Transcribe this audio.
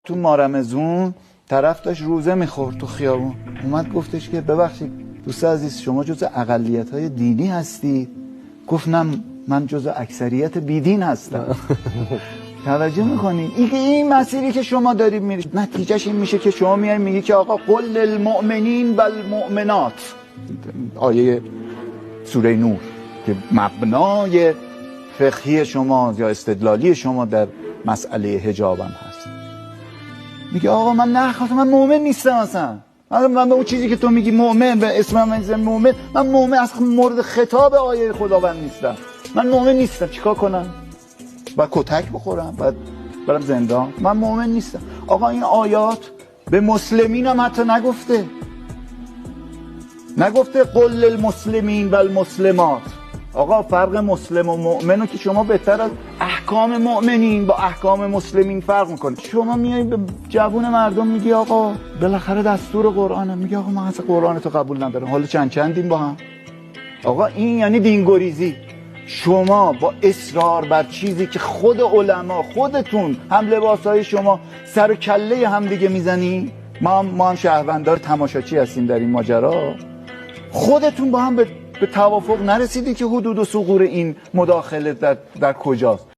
تو مارمزون طرف داشت روزه میخورد تو خیابون، اومد گفتش که ببخشید دوست عزیز شما جزء اقلیت‌های دینی هستی؟ گفت نه من جزء اکثریت بیدین هستم. توجه میکنین این مسیری که شما دارید میرید نتیجهش این میشه که شما میای میگی که آقا قل للمؤمنین و المؤمنات، آیه سوره نور که مبنای فقهی شما یا استدلالی شما در مسئله حجاب هم هست. میگه آقا من نخواستم، من مؤمن نیستم اصلا، من به اون چیزی که تو میگی مؤمن به اسم من مؤمن، من مؤمن اصلا مورد خطاب آیه خداوند نیستم، من مؤمن نیستم. چیکار کنم؟ باید کتک بخورم؟ باید برم زندان؟ من مؤمن نیستم. آقا این آیات به مسلمین هم حتی نگفته قل للمسلمین و المسلمات. آقا فرق مسلم و مؤمن رو که شما بهتر از احکام مؤمنین با احکام مسلمین فرق میکنه. شما میای به جوون مردم میگی آقا بالاخره دستور قرآنه، میگه آقا من اصلا قرآن تو قبول ندارم، حالا چندین با هم. آقا این یعنی دینگریزی. شما با اصرار بر چیزی که خود علما خودتون هم لباسهای شما سر و کله هم دیگه میزنی، ما هم شهروندار تماشاچی هستیم در این ماجرا، خودتون با هم به توافق نرسیدی که حدود و ثغور این مداخله در کجاست.